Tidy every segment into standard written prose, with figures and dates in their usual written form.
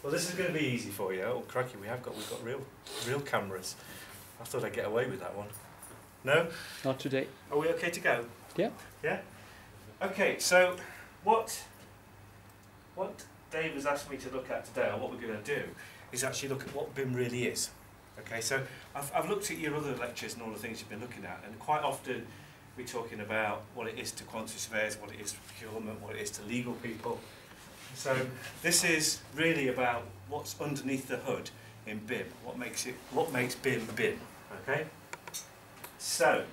Well, this is going to be easy for you. Oh, crikey, we've got real cameras. I thought I'd get away with that one. No? Not today. Are we okay to go? Yeah. Yeah? Okay, so what Dave has asked me to look at today, or what we're going to do, is actually look at what BIM really is. Okay, so I've looked at your other lectures and all the things you've been looking at, and quite often we're talking about what it is to quantity surveyors, what it is to procurement, what it is to legal people. So this is really about what's underneath the hood in BIM, what makes BIM BIM. Okay. So,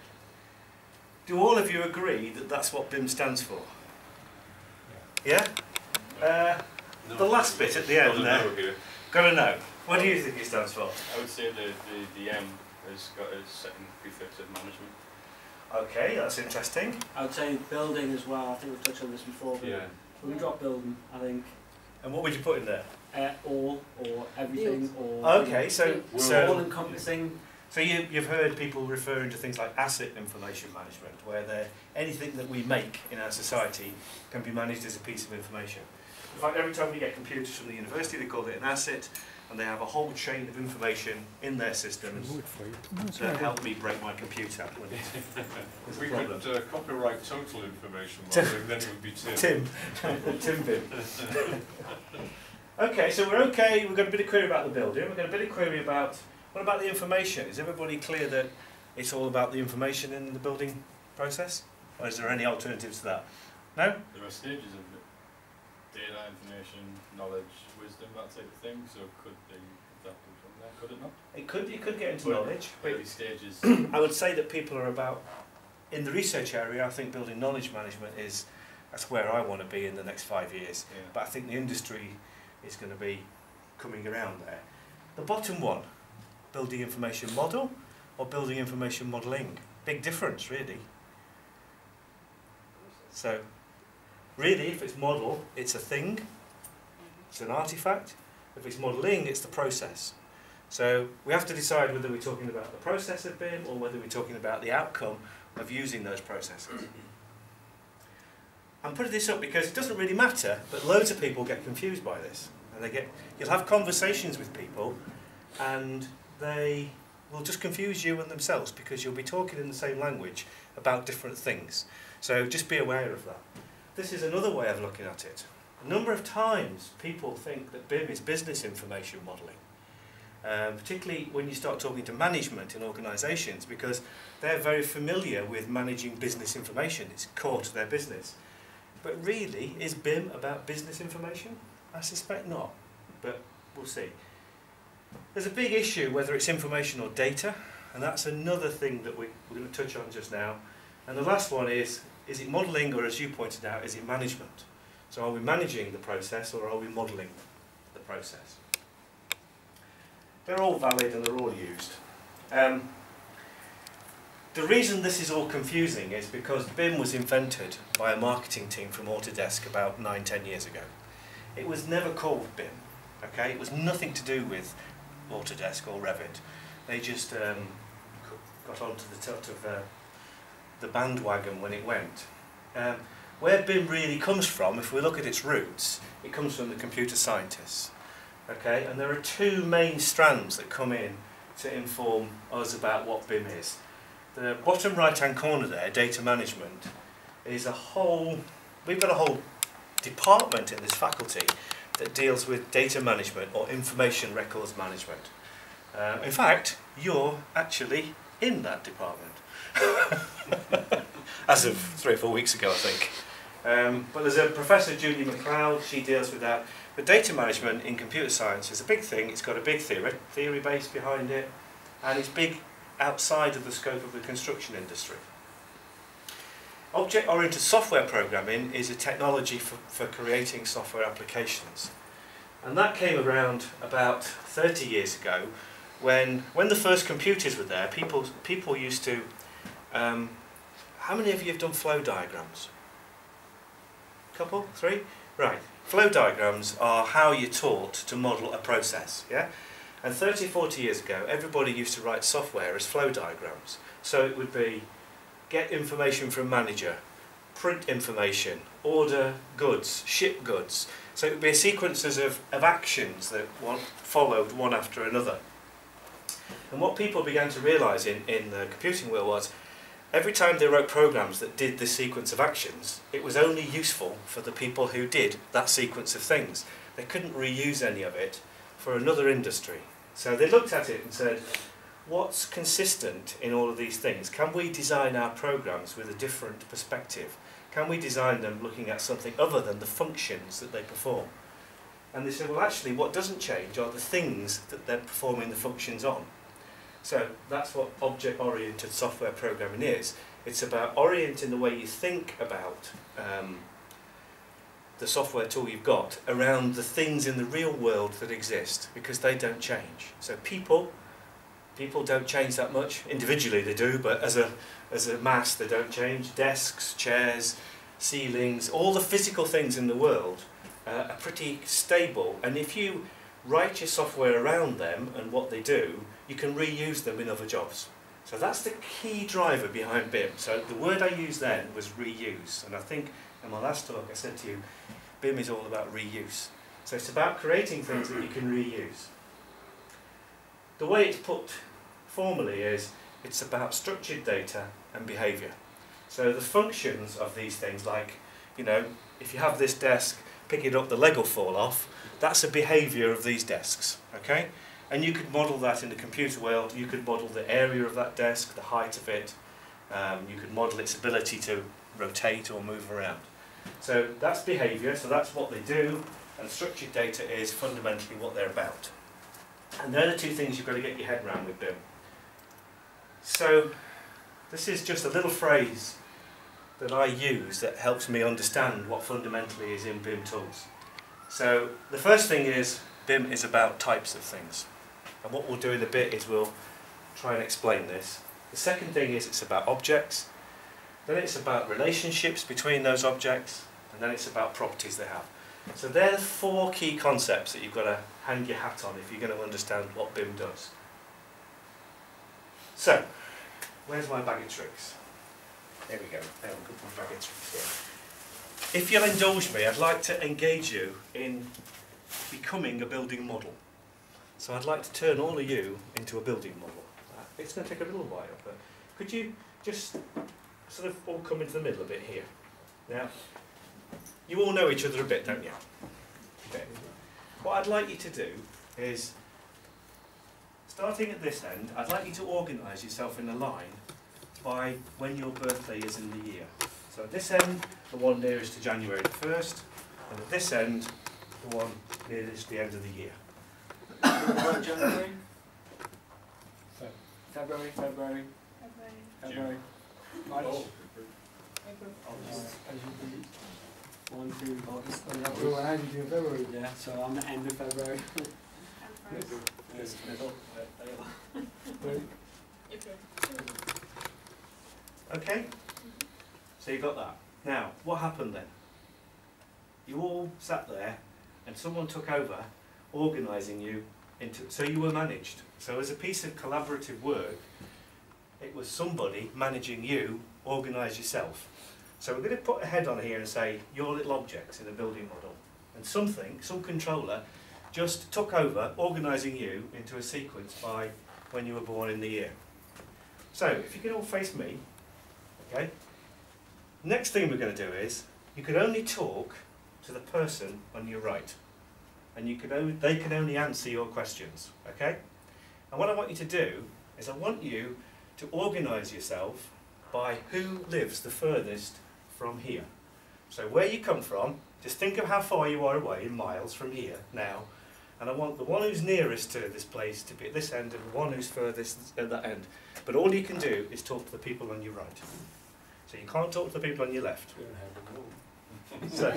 do all of you agree that that's what BIM stands for? Yeah. No. The last bit at the end there. Got to know. What do you think it stands for? I would say the M has got a second prefix of management. Okay, that's interesting. I would say building as well. I think we've touched on this before. But Yeah. we got building, I think. And what would you put in there? All or everything or. Okay, so all encompassing. So you've heard people referring to things like asset information management, where anything that we make in our society can be managed as a piece of information. In fact, every time we get computers from the university, they call it an asset, and they have a whole chain of information in their systems that help me break my computer when there's We a problem. could copyright total information modelling, then it would be Tim. Tim BIM. Okay, so we're okay. We've got a bit of query about the building. We've got a bit of query about, what about the information? Is everybody clear that it's all about the information in the building process? Or is there any alternatives to that? No? There are stages of it. Data, information, knowledge, wisdom, that type of thing. So could be adapted from there, could it not? You could get into knowledge. Early stages. I would say that people are about, in the research area, I think building knowledge management that's where I want to be in the next 5 years. Yeah. But I think the industry is going to be coming around there. The bottom one, building information model or building information modelling? Big difference, really. So, really, if it's model, it's a thing, it's an artifact. If it's modelling, it's the process. So we have to decide whether we're talking about the process of BIM or whether we're talking about the outcome of using those processes. I'm putting this up because it doesn't really matter, but loads of people get confused by this. And you'll have conversations with people and they will just confuse you and themselves because you'll be talking in the same language about different things. So just be aware of that. This is another way of looking at it. A number of times people think that BIM is business information modelling, particularly when you start talking to management in organisations, because they're very familiar with managing business information. It's core to their business. But really, is BIM about business information? I suspect not, but we'll see. There's a big issue whether it's information or data, and that's another thing that we're going to touch on just now. And the last one is it modelling, or as you pointed out, is it management? So are we managing the process or are we modelling the process? They're all valid and they're all used. The reason this is all confusing is because BIM was invented by a marketing team from Autodesk about 9-10 years ago. It was never called BIM, okay? It was nothing to do with Autodesk or Revit. They just got onto the tilt of the bandwagon when it went. Where BIM really comes from, if we look at its roots, it comes from the computer scientists. Okay? And there are two main strands that come in to inform us about what BIM is. The bottom right-hand corner there, data management, is we've got a whole department in this faculty that deals with data management or information records management. In fact, you're actually in that department. As of 3 or 4 weeks ago, I think. But there's a Professor Julie McLeod, she deals with that. But data management in computer science is a big thing. It's got a big theory base behind it, and it's big outside of the scope of the construction industry. Object-oriented software programming is a technology for creating software applications. And that came around about 30 years ago when the first computers were there, people used to... how many of you have done flow diagrams? Couple? 3? Right. Flow diagrams are how you're taught to model a process, yeah? And 30, 40 years ago, everybody used to write software as flow diagrams. So it would be, get information from manager, print information, order goods, ship goods. So it would be a sequences of actions that followed one after another. And what people began to realise in the computing world was, every time they wrote programs that did this sequence of actions, it was only useful for the people who did that sequence of things. They couldn't reuse any of it for another industry. So they looked at it and said, what's consistent in all of these things? Can we design our programs with a different perspective? Can we design them looking at something other than the functions that they perform? And they said, well, actually, what doesn't change are the things that they're performing the functions on. So that's what object-oriented software programming is. It's about orienting the way you think about the software tool you've got around the things in the real world that exist, because they don't change. So people don't change that much. Individually they do, but as a mass they don't change. Desks, chairs, ceilings, all the physical things in the world are pretty stable, and if you write your software around them and what they do, you can reuse them in other jobs. So that's the key driver behind BIM. So the word I used then was reuse, and I think in my last talk I said to you, BIM is all about reuse. So it's about creating things that you can reuse. The way it's put formally is, it's about structured data and behaviour. So the functions of these things, like, you know, if you have this desk, pick it up, the leg will fall off, that's a behaviour of these desks, okay? And you could model that in the computer world. You could model the area of that desk, the height of it, you could model its ability to rotate or move around. So that's behaviour, so that's what they do, and structured data is fundamentally what they're about. And they're the two things you've got to get your head around with BIM. So this is just a little phrase that I use that helps me understand what fundamentally is in BIM tools. So the first thing is, BIM is about types of things. And what we'll do in a bit is we'll try and explain this. The second thing is, it's about objects. Then it's about relationships between those objects. And then it's about properties they have. So they're the four key concepts that you've got to hang your hat on if you're going to understand what BIM does. So, where's my bag of tricks? There we go. There we go. My bag of tricks here. If you'll indulge me, I'd like to engage you in becoming a building model. So I'd like to turn all of you into a building model. It's going to take a little while, but could you just sort of all come into the middle a bit here? Now, you all know each other a bit, don't you? Okay. What I'd like you to do is, starting at this end, I'd like you to organise yourself in a line by when your birthday is in the year. So at this end, the one nearest to January the 1st, and at this end, the one nearest the end of the year. January? February? March? One through August. February. Yeah, so I'm the end of February. This middle. Okay? So you got that. Now, what happened then? You all sat there and someone took over organising you into, so you were managed. So as a piece of collaborative work, it was somebody managing you, organise yourself. So we're going to put a head on here and say, your little objects in a building model. And some controller just took over organising you into a sequence by when you were born in the year. So if you can all face me, okay? Next thing we're going to do is, you can only talk to the person on your right. And they can only answer your questions, okay? And what I want you to do is, I want you to organise yourself by who lives the furthest from here. So where you come from, just think of how far you are away in miles from here now, and I want the one who's nearest to this place to be at this end and the one who's furthest at that end. But all you can do is talk to the people on your right. So you can't talk to the people on your left. So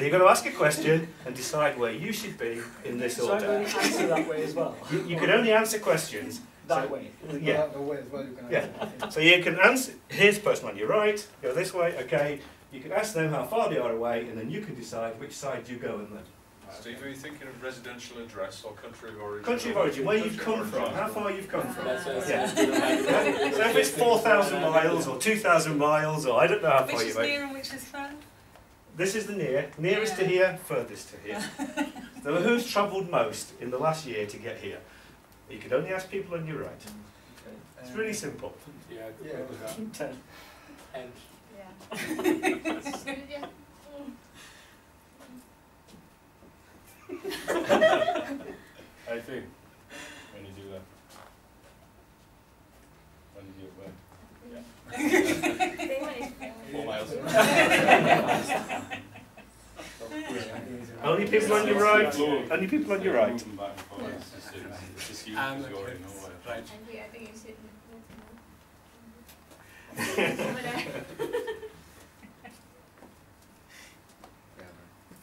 you're going to ask a question and decide where you should be in this So order. I'm going to answer that way as well? You can only answer questions That way? Yeah. Yeah. So you can answer, here's the person on your right, go this way, okay. You can ask them how far they are away, and then you can decide which side you go in then. Steve, are you thinking of residential address or country of origin? Country of origin, where you've come from, how far you've come from. That's what Yeah. yeah. So if it's 4,000 miles or 2,000 miles, or I don't know how far Which you is went. near and which is far? This is the nearest to Yeah. here, furthest to here. So who's travelled most in the last year to get here? You could only ask people on your right. It's really simple. Yeah, Yeah. with that. 10. And Yeah. I think when you do that. When you do it when? Yeah. 4 miles. Only people on your right. Only people on your right. Moving back and forth, it's just you And because you're already know where. right. I think it's it.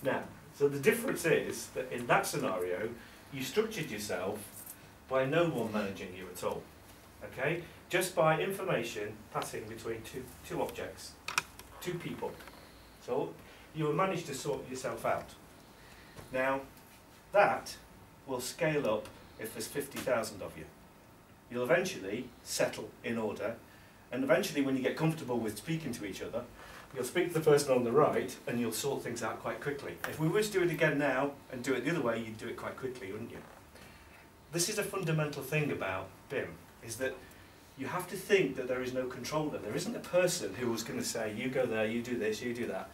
Now, so the difference is that in that scenario, you structured yourself by no one managing you at all. Okay? Just by information passing between two objects, two people. So you will manage to sort yourself out. Now, that will scale up if there's 50,000 of you. You'll eventually settle in order, and eventually when you get comfortable with speaking to each other, you'll speak to the person on the right and you'll sort things out quite quickly. If we were to do it again now and do it the other way, you'd do it quite quickly, wouldn't you? This is a fundamental thing about BIM, is that you have to think that there is no controller. There isn't a person who was going to say, you go there, you do this, you do that.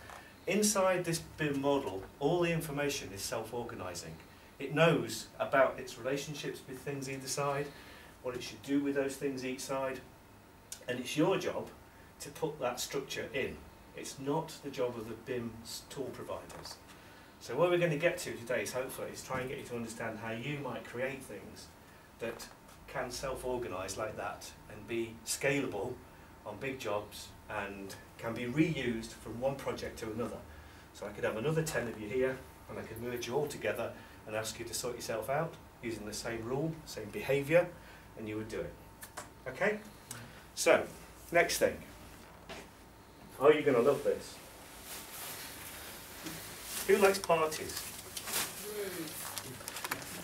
Inside this BIM model, all the information is self-organising. It knows about its relationships with things either side, what it should do with those things each side, and it's your job to put that structure in. It's not the job of the BIM tool providers. So what we're going to get to today is hopefully is try and get you to understand how you might create things that can self-organise like that and be scalable on big jobs and can be reused from one project to another. So I could have another 10 of you here and I could merge you all together and ask you to sort yourself out using the same rule, same behaviour, and you would do it. Okay? So, next thing. Are you going to love this? Who likes parties?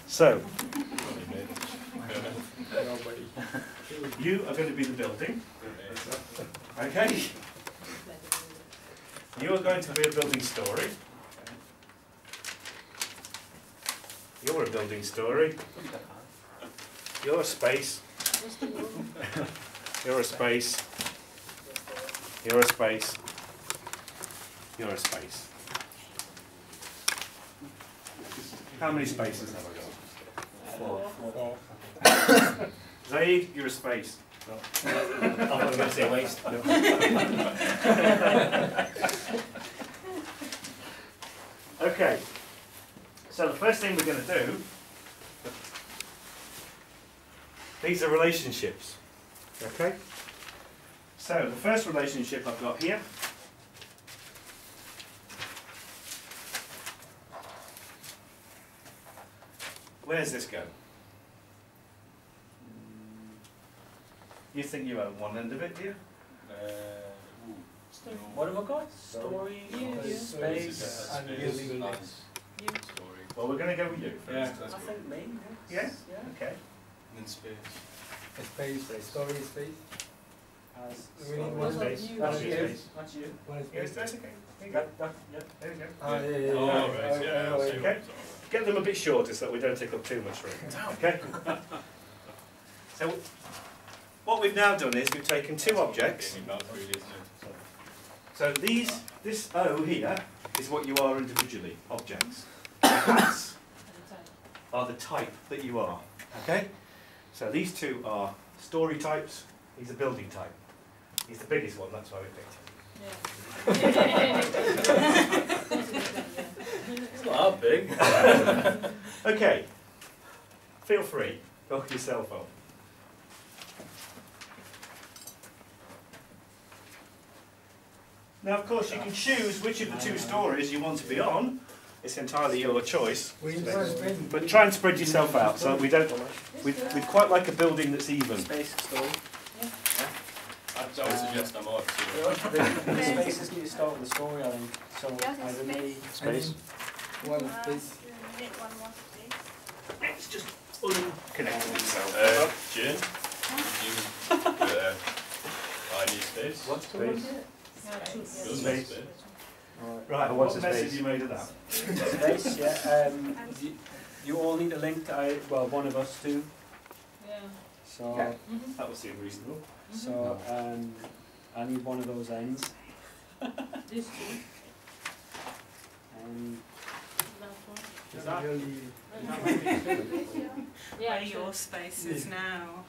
So, Nobody. you are going to be the building. Okay? You are going to be a building story. You're a building story. You're a space. You're a space. You're a space. You're a space. How many spaces have I got? 4. Zaid, you're a space. No. I'm going to say waste. No. Okay. So the first thing we're going to do, these are relationships. Okay? So the first relationship I've got here where's this go? You think you own one end of it, do you? What have I got? Story, space, and using. Story. Well, we're going to go with you first. Yeah, That's I good. think me. Yeah? Yeah. Okay. And then space. Space, story, space. As Story, one space. That's Story, you. space. That's you. One is Yes, space. that's okay. There you go. Yeah. There you go. Ah, yeah. Oh, right, yeah, I'll see Okay. what Get them a bit shorter so that we don't take up too much room. Okay? So, what we've now done is we've taken two objects. So this O here is what you are individually, objects. The hats are the type that you are. Okay? So these two are story types, he's a building type. He's the biggest one, that's why we picked him. It's not that big. Okay. Feel free, lock yourself up. Now, of course, you can choose which of the two stories you want to be on. It's entirely your choice. But try and spread yourself out so we don't. We'd quite like a building that's even. Space, story. I would suggest I'm odd. The spaces need to start with the story, I think. So Yeah, either me, Space. one space. hit one more, please. It's just unconnected itself. Jane, you I need space. What space? Space. Alright. Right, And what what's a mess space? have you made of that? Space, yeah. You all need a link to, well, one of us do. Yeah. So, Okay. That would seem reasonable. so I need one of those ends. These two. And That one. is that Yeah, Where your space is now.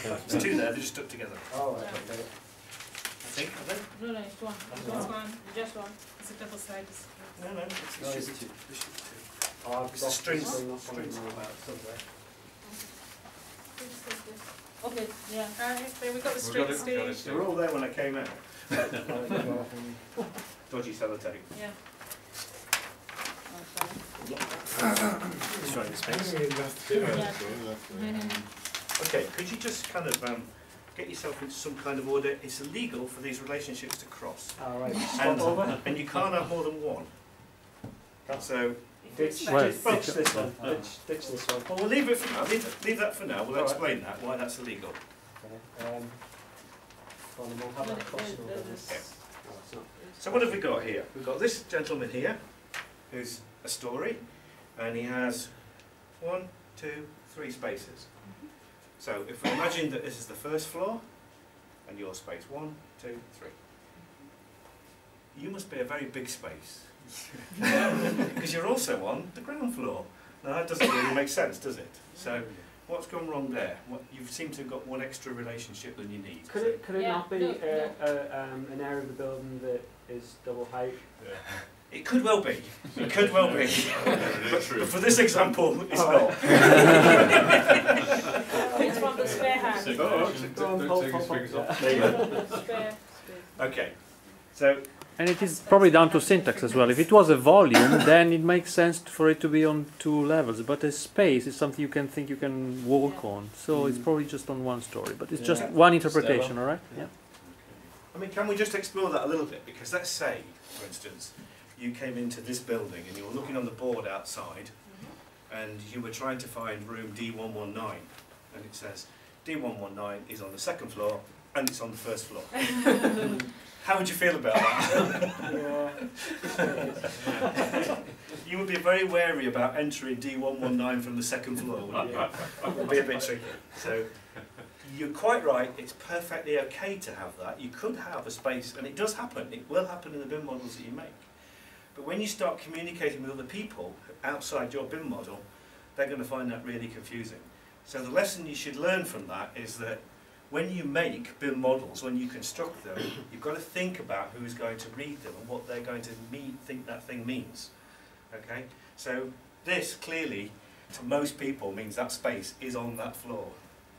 There's two there, they're just stuck together. Oh, right, okay. I think, are they? No, no, it's one. It's This one. one Just one. is a double sided. No, no, it's No, it's just two. this should be two. Oh, I've It's got the strings. this thing up on Strings. my- Okay, yeah. There we got the We've got straight it, Steve. got it. They were all there when I came out. Oh, Dodgy sellotape. Yeah. Oh, Just trying to space. sorry. Okay, could you just kind of get yourself into some kind of order? It's illegal for these relationships to cross. All right, swap over. And you can't have more than one. So, Ditch, Well, ditch this one. Ditch this one. well, we'll leave it for now. Leave that for now. We'll All right. explain that, why that's illegal. Okay. Well, then we'll have a crossing over this. No, it's not. So what have we got here? We've got this gentleman here, who's a story, and he has 1, 2, 3 spaces. So if we imagine that this is the first floor, and your space 1, 2, 3. You must be a very big space. Because you're also on the ground floor. Now that doesn't really make sense, does it? So what's gone wrong there? You seem to have got one extra relationship than you need. Could it Yeah, not be no, an area of the building that is double height? It could well be. It could well be. But for this example, it's Oh, not. It's from the spare hand. Don't take his fingers off. There you go. Spare. Okay. So And it is probably down to syntax as well. If it was a volume, then it makes sense for it to be on 2 levels. But a space is something you can think you can walk on. So it's probably just on one story. But it's just Yeah. one interpretation, all right? Yeah. I mean, can we just explore that a little bit? Because let's say, for instance, you came into this building and you were looking on the board outside and you were trying to find room D119 and it says D119 is on the 2nd floor and it's on the 1st floor. How would you feel about that? You would be very wary about entering D119 from the 2nd floor, wouldn't you? It would be a bit tricky. So you're quite right, it's perfectly okay to have that. You could have a space, and it does happen, it will happen in the BIM models that you make. But when you start communicating with other people outside your BIM model, they're going to find that really confusing. So the lesson you should learn from that is that when you make BIM models, when you construct them, you've got to think about who's going to read them and what they're going to think that thing means. Okay? So this clearly, to most people, means that space is on that floor.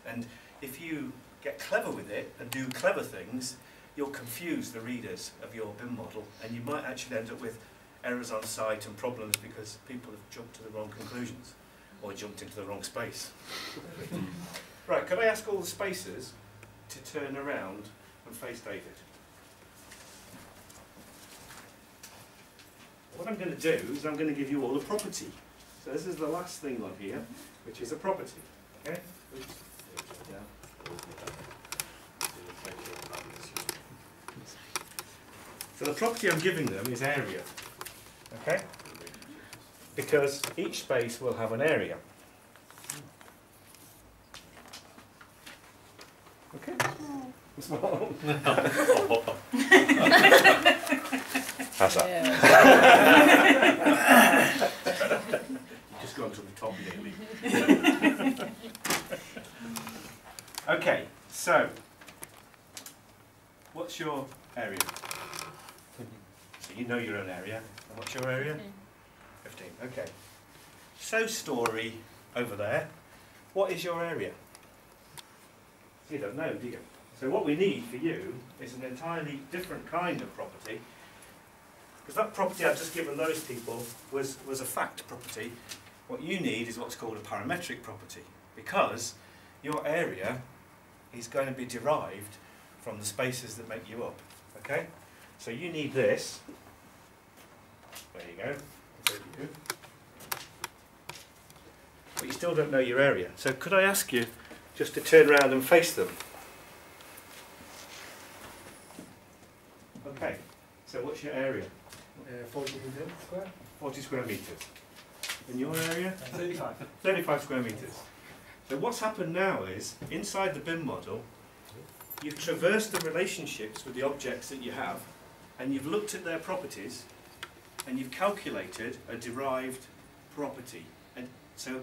And if you get clever with it and do clever things, you'll confuse the readers of your BIM model, and you might actually end up with errors on site and problems because people have jumped to the wrong conclusions or jumped into the wrong space. Right, could I ask all the spaces to turn around and face David? What I'm going to do is I'm going to give you all a property. So this is the last thing on here, which is a property. Okay? So the property I'm giving them is area. Okay? Because each space will have an area. Okay? Small. How's that? You've just gone to the top nearly. Okay, so what's your area? So you know your own area. And what's your area? 15. Okay. So story over there. What is your area? You don't know, do you? So what we need for you is an entirely different kind of property. Because that property I've just given those people was a fact property. What you need is what's called a parametric property. Because your area is going to be derived from the spaces that make you up. Okay? So you need this. There you go. There you go. still don't know your area. So could I ask you just to turn around and face them? Okay, so what's your area? 40 meters square. 40 square metres. In your area? 35. 35 square metres. So what's happened now is, inside the BIM model, you've traversed the relationships with the objects that you have, and you've looked at their properties, and you've calculated a derived property. And so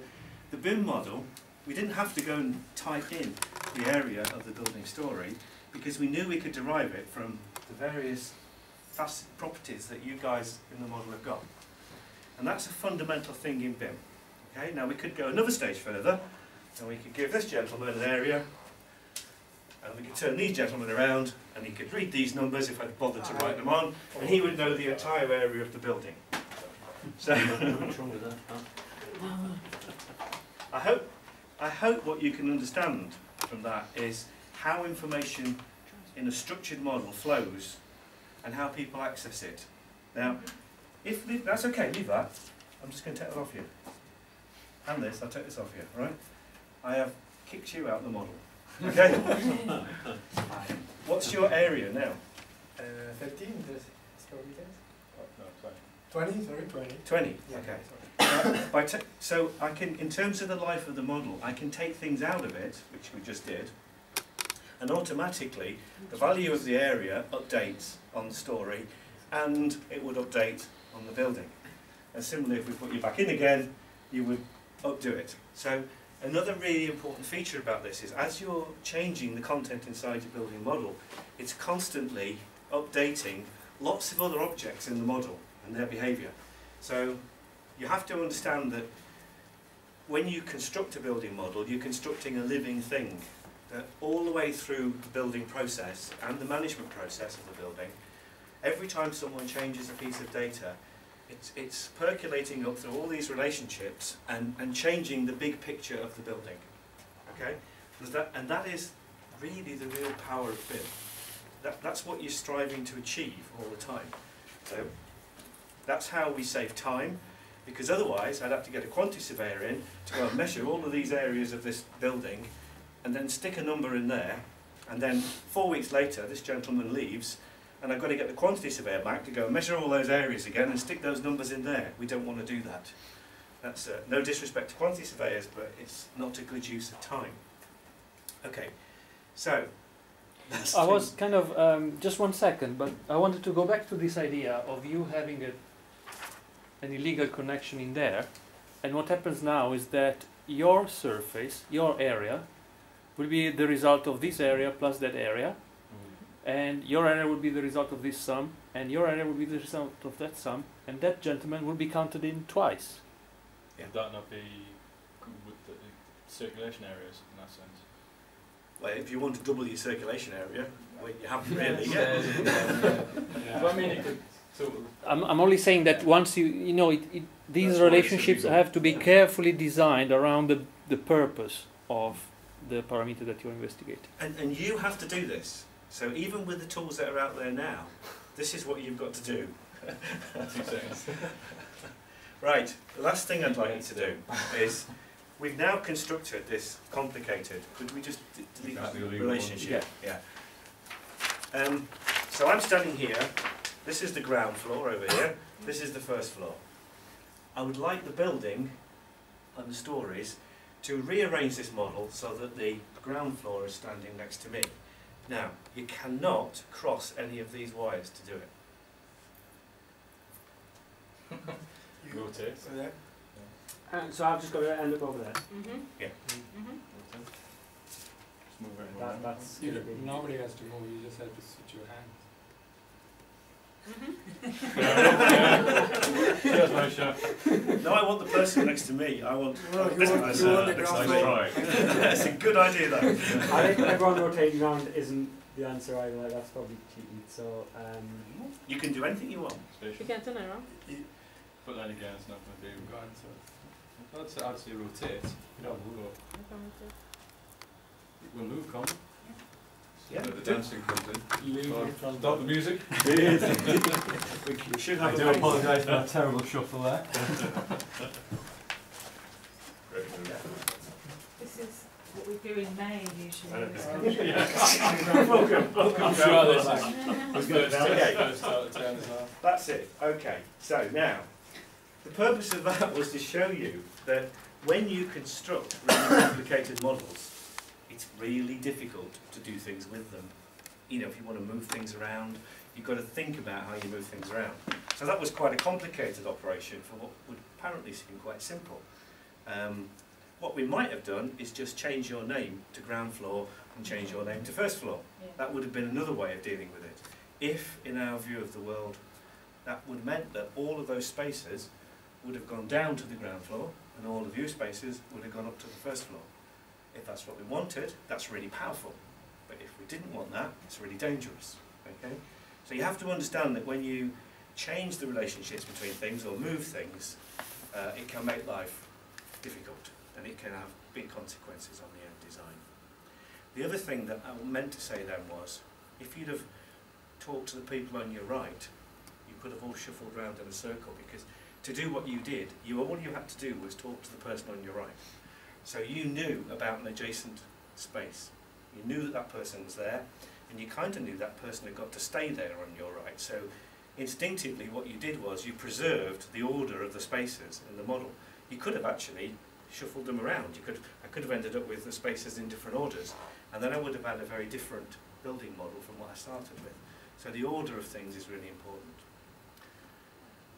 the BIM model, we didn't have to go and type in the area of the building story, because we knew we could derive it from the various facet properties that you guys in the model have got. And that's a fundamental thing in BIM. Okay, now we could go another stage further, and we could give this gentleman an area, and we could turn these gentlemen around, and he could read these numbers if I'd bothered to write them on, and he would know the entire area of the building. So I hope what you can understand from that is how information in a structured model flows and how people access it. Now, that's okay, leave that. I'm just going to take that off you. And this, I'll take this off you, right? I have kicked you out of the model. Okay? What's your area now? 15 square meters. No, sorry. 20, sorry, 20. 20, Yeah, okay. sorry. So I can, in terms of the life of the model, I can take things out of it, which we just did, and automatically the value of the area updates on the story, and it would update on the building. And similarly, if we put you back in again, you would updo it. So another really important feature about this is, as you're changing the content inside your building model, it's constantly updating lots of other objects in the model and their behaviour. So you have to understand that when you construct a building model, you're constructing a living thing. That all the way through the building process and the management process of the building, every time someone changes a piece of data, it's percolating up through all these relationships and changing the big picture of the building. Okay? And that is really the real power of BIM. That's what you're striving to achieve all the time. So that's how we save time, because otherwise I'd have to get a quantity surveyor in to go and measure all of these areas of this building and then stick a number in there, and then 4 weeks later this gentleman leaves, and I've got to get the quantity surveyor back to go and measure all those areas again and stick those numbers in there. We don't want to do that. That's no disrespect to quantity surveyors, but it's not a good use of time. Okay, so I was kind of, just 1 second, but I wanted to go back to this idea of you having an illegal connection in there, and what happens now is that your surface, your area, will be the result of this area plus that area, and your area will be the result of this sum, and your area will be the result of that sum, and that gentleman will be counted in twice. Yeah. Would that not be with the circulation areas in that sense? Well, if you want to double your circulation area, well, you haven't really yet. Well, I mean, it could sort of... I'm only saying that once you know, these relationships have to be carefully designed around the purpose of the parameter that you're investigating. And you have to do this. So even with the tools that are out there now, this is what you've got to do. Right, the last thing I'd like you to do is, we've now constructed this complicated, could we just delete that relationship? Yeah. So I'm standing here, this is the ground floor over here, this is the first floor. I would like the building and the stories to rearrange this model so that the ground floor is standing next to me. Now, you cannot cross any of these wires to do it. Rotate. So there. So I've just got to end up over there. Yeah. Just move it around. That's You gonna be- nobody has to move, you just have to switch your hands. Cheers, Moshe. No, I want the person next to me. I want this person you want the next ground to me. floor. Right. That's a good idea, though. I think everyone rotating around isn't the answer either. That's probably cheating. So You can do anything you want. You Station. can turn around. But then again, it's not going to do. Go on, so. I'd say rotate. No. We'll move, come. Yeah. The dancing comes in. Leave Oh, it from Stop the music. We should I have do a apologise for that terrible shuffle there. Great move. due in May usually. Welcome. I'm sure this is Okay. first out of 10 as well. That's it. Okay. So now, the purpose of that was to show you that when you construct really complicated models, it's really difficult to do things with them. You know, if you want to move things around, you've got to think about how you move things around. So that was quite a complicated operation for what would apparently seem quite simple. What we might have done is just change your name to ground floor and change your name to first floor. Yeah. That would have been another way of dealing with it. If, in our view of the world, that would have meant that all of those spaces would have gone down to the ground floor and all the view spaces would have gone up to the first floor. If that's what we wanted, that's really powerful. But if we didn't want that, it's really dangerous. Okay? So you have to understand that when you change the relationships between things or move things, it can make life difficult and it can have big consequences on the end design. The other thing that I meant to say then was, if you'd have talked to the people on your right, you could have all shuffled around in a circle, because to do what you did, all you had to do was talk to the person on your right. So you knew about an adjacent space. You knew that that person was there, and you kind of knew that person had got to stay there on your right. So instinctively what you did was you preserved the order of the spaces in the model. You could have actually shuffled them around. I could have ended up with the spaces in different orders, and then I would have had a very different building model from what I started with. So the order of things is really important.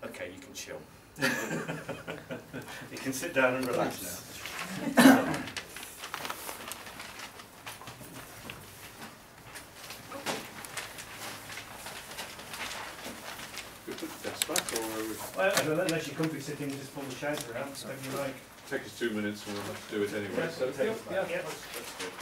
Okay, you can chill. You can sit down and relax now. We put the desk back, or Well, I don't know, unless you're comfy sitting, just pull the chairs around, whatever you like. take us 2 minutes and we'll have to do it anyway. So take us back. Yeah. That's good.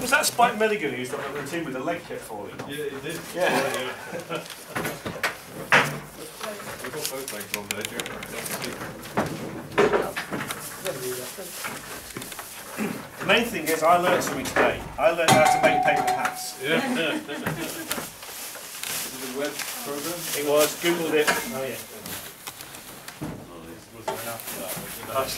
Was that Spike Milligan who used that routine with the leg kept falling off? Yeah, it did. Yeah. We've got both legs on there, The main thing is I learned something today. I learned how to make paper hats. Yeah. Is it a web program? It was, Googled it. Oh yeah. Was there enough for that?